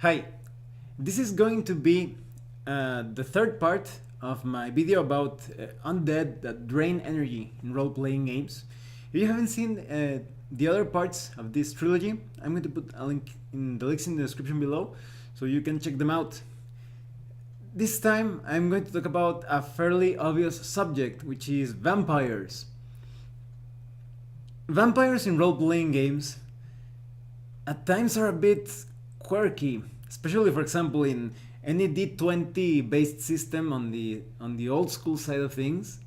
Hi, this is going to be the third part of my video about undead that drain energy in role-playing games. If you haven't seen the other parts of this trilogy, I'm going to put a link in the links in the description below so you can check them out. This time I'm going to talk about a fairly obvious subject, which is vampires. Vampires in role-playing games at times are a bit quirky, especially for example in any D20 based system on the old school side of things.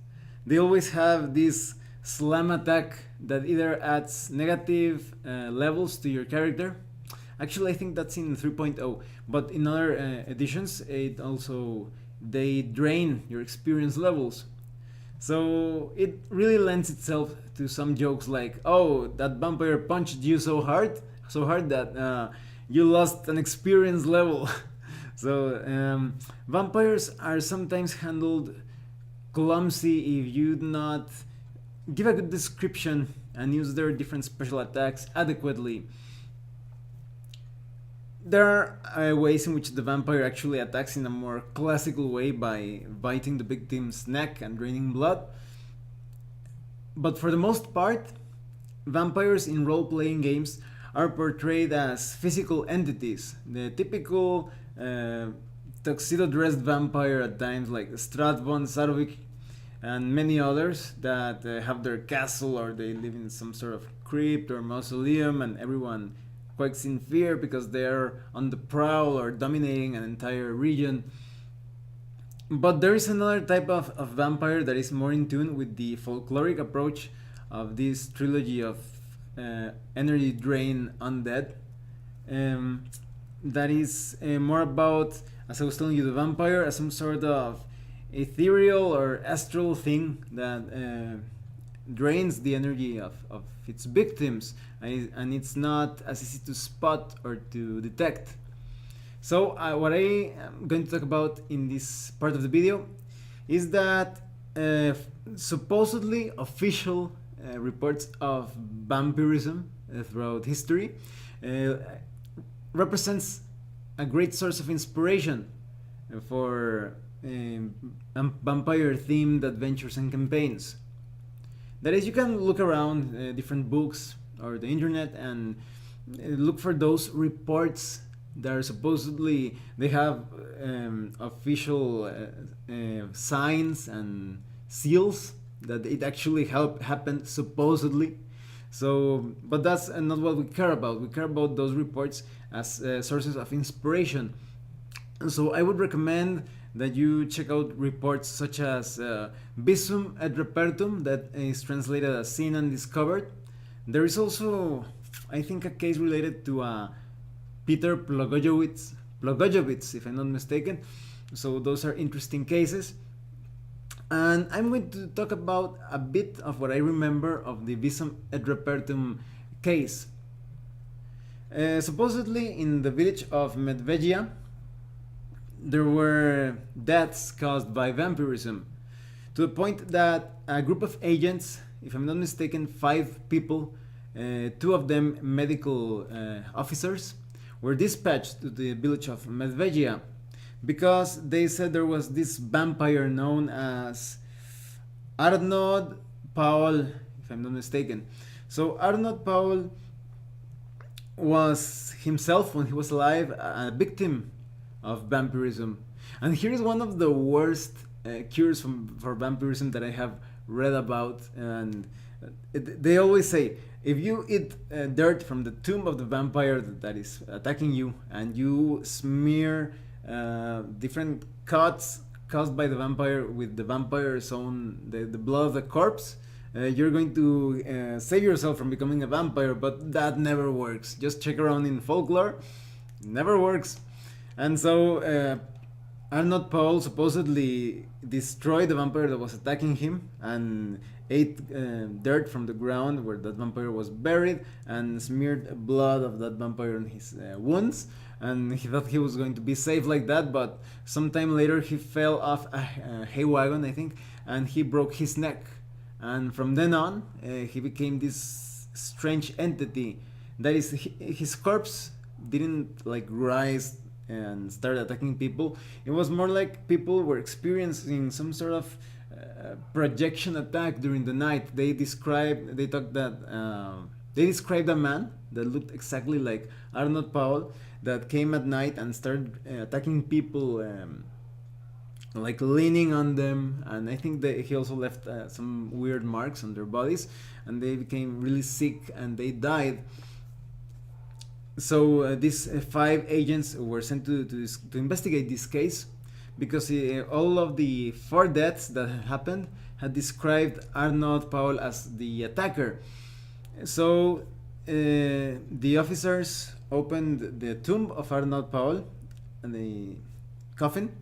They always have this slam attack that either adds negative levels to your character. Actually, I think that's in 3.0, but in other editions, it also they drain your experience levels. So it really lends itself to some jokes like, "Oh, that vampire punched you so hard that you lost an experience level." So vampires are sometimes handled clumsy if you do not give a good description and use their different special attacks adequately. There are ways in which the vampire actually attacks in a more classical way by biting the victim's neck and draining blood. But for the most part, vampires in role playing games are portrayed as physical entities. The typical tuxedo dressed vampire at times, like Strat von Sarovic and many others that have their castle or they live in some sort of crypt or mausoleum, and everyone quakes in fear because they're on the prowl or dominating an entire region. But there is another type of vampire that is more in tune with the folkloric approach of this trilogy of energy drain undead. That is more about, as I was telling you, the vampire as some sort of ethereal or astral thing that drains the energy of its victims, and it's not as easy to spot or to detect. So what I am going to talk about in this part of the video is that supposedly official reports of vampirism throughout history uh, represents a great source of inspiration for vampire themed adventures and campaigns. That is, you can look around different books or the internet and look for those reports that are supposedly they have official signs and seals that it actually happened supposedly. So, but that's not what we care about. We care about those reports as sources of inspiration. So I would recommend that you check out reports such as Visum et Repertum, that is translated as Seen and Discovered. There is also, I think, a case related to Peter Blagojevich, if I'm not mistaken. So those are interesting cases. And I'm going to talk about a bit of what I remember of the Visum et Repertum case. Supposedly, in the village of Medvedia, there were deaths caused by vampirism, to the point that a group of agents, if I'm not mistaken, 5 people, 2 of them medical officers, were dispatched to the village of Medvedia because they said there was this vampire known as Arnold Paul, if I'm not mistaken. So Arnold Paul was himself, when he was alive, a victim of vampirism. And here is one of the worst cures for vampirism that I have read about. And they always say, if you eat dirt from the tomb of the vampire that is attacking you, and you smear different cuts caused by the vampire with the vampire's own the blood of the corpse, you're going to save yourself from becoming a vampire. But that never works. Just check around in folklore, it never works. And so Arnold Paul supposedly destroyed the vampire that was attacking him and ate dirt from the ground where that vampire was buried and smeared blood of that vampire on his wounds. And he thought he was going to be safe like that, but sometime later he fell off a hay wagon, I think, and he broke his neck. And from then on, he became this strange entity. That is, his corpse didn't like rise and start attacking people. It was more like people were experiencing some sort of projection attack during the night. They described a man that looked exactly like Arnold Powell that came at night and started attacking people, like leaning on them, and I think that he also left some weird marks on their bodies, and they became really sick and they died. So these five agents were sent to investigate this case because all of the four deaths that had happened had described Arnold Paul as the attacker. So the officers opened the tomb of Arnold Paul and the coffin,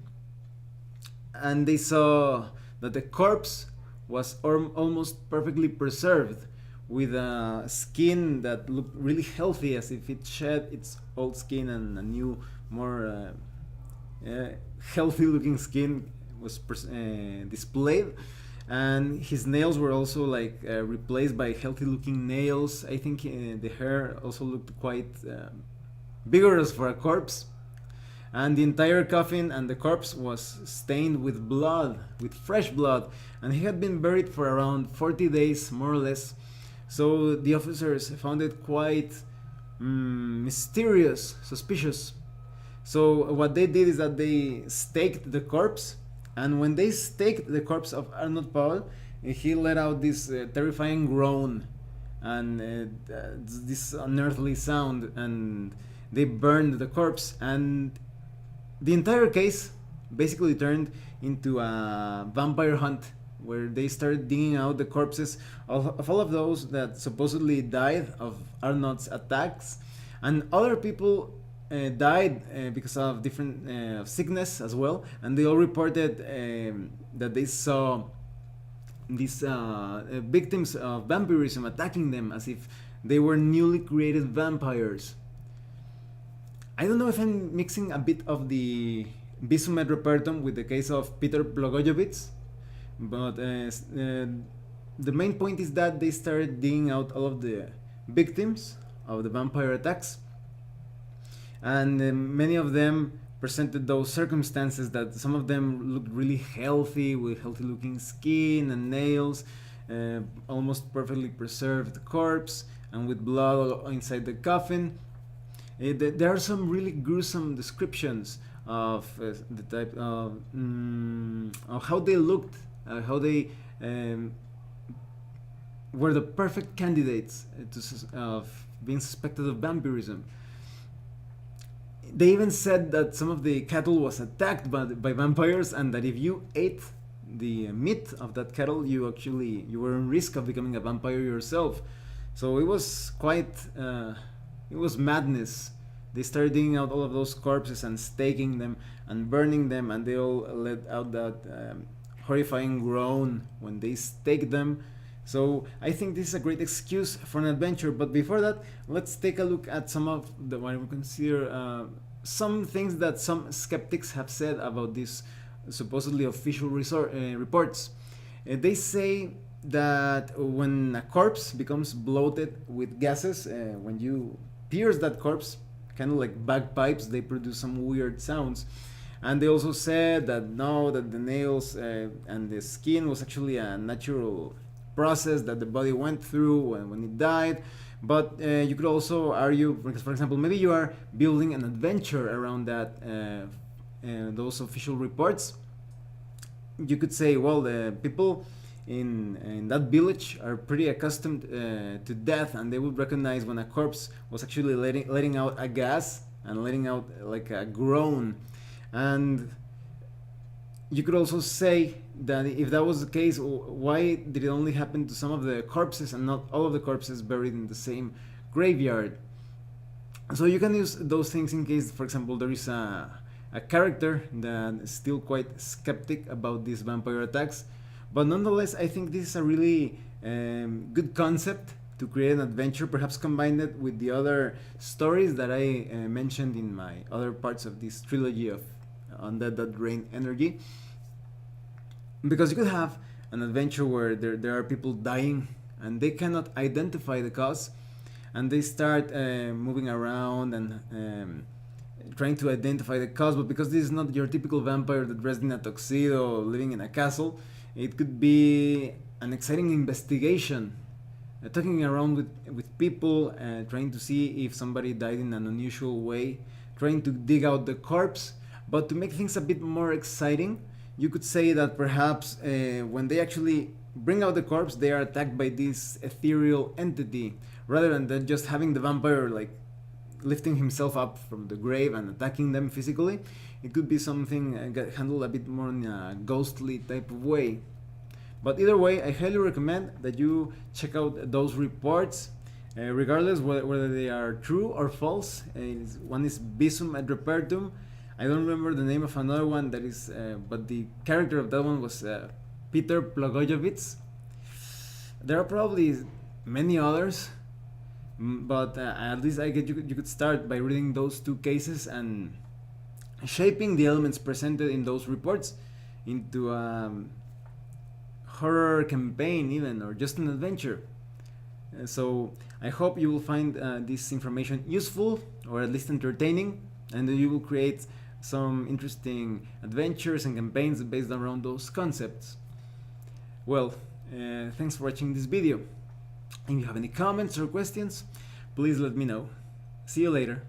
and they saw that the corpse was almost perfectly preserved, with a skin that looked really healthy, as if it shed its old skin and a new, more healthy looking skin was displayed. And his nails were also like replaced by healthy looking nails. I think the hair also looked quite vigorous for a corpse. And the entire coffin and the corpse was stained with blood, with fresh blood, and he had been buried for around 40 days, more or less. So the officers found it quite mysterious, suspicious. So what they did is that they staked the corpse, and when they staked the corpse of Arnold Paul, he let out this terrifying groan and this unearthly sound, and they burned the corpse, and the entire case basically turned into a vampire hunt, where they started digging out the corpses of all of those that supposedly died of Arnold's attacks, and other people died because of different sickness as well, and they all reported that they saw these victims of vampirism attacking them as if they were newly created vampires. I don't know if I'm mixing a bit of the Visum et Repertum with the case of Peter Blagojevich, but the main point is that they started digging out all of the victims of the vampire attacks, and many of them presented those circumstances that some of them looked really healthy, with healthy looking skin and nails, almost perfectly preserved corpse, and with blood inside the coffin. There are some really gruesome descriptions of the type of how they looked, how they were the perfect candidates of being suspected of vampirism. They even said that some of the cattle was attacked by vampires, and that if you ate the meat of that cattle, you were in risk of becoming a vampire yourself. So it was quite it was madness. They started digging out all of those corpses and staking them and burning them, and they all let out that horrifying groan when they staked them. So I think this is a great excuse for an adventure. But before that, let's take a look at some of the what we consider some things that some skeptics have said about these supposedly official reports. They say that when a corpse becomes bloated with gases, when you pierce that corpse, kind of like bagpipes, they produce some weird sounds. And they also said that no, that the nails and the skin was actually a natural process that the body went through when it died. But you could also argue, because for example, maybe you are building an adventure around that those official reports. You could say, well, the people in that village are pretty accustomed to death, and they would recognize when a corpse was actually letting out a gas and letting out like a groan. And you could also say that if that was the case, why did it only happen to some of the corpses and not all of the corpses buried in the same graveyard? So you can use those things in case, for example, there is a character that is still quite skeptic about these vampire attacks. But nonetheless, I think this is a really good concept to create an adventure, perhaps combine it with the other stories that I mentioned in my other parts of this trilogy of Undead that Drain Energy. Because you could have an adventure where there are people dying and they cannot identify the cause, and they start moving around and trying to identify the cause. But because this is not your typical vampire that dressed in a tuxedo living in a castle, it could be an exciting investigation, talking around with people, trying to see if somebody died in an unusual way, trying to dig out the corpse. But to make things a bit more exciting, you could say that perhaps when they actually bring out the corpse, they are attacked by this ethereal entity, rather than just having the vampire like lifting himself up from the grave and attacking them physically. It could be something handled a bit more in a ghostly type of way. But either way, I highly recommend that you check out those reports, regardless whether they are true or false. One is Visum et Repertum. I don't remember the name of another one that is, but the character of that one was Peter Blagojevich. There are probably many others, but at least I get you could start by reading those two cases and shaping the elements presented in those reports into horror campaign even, or just an adventure. So I hope you will find this information useful, or at least entertaining, and that you will create some interesting adventures and campaigns based around those concepts. Well, thanks for watching this video. If you have any comments or questions, please let me know. See you later.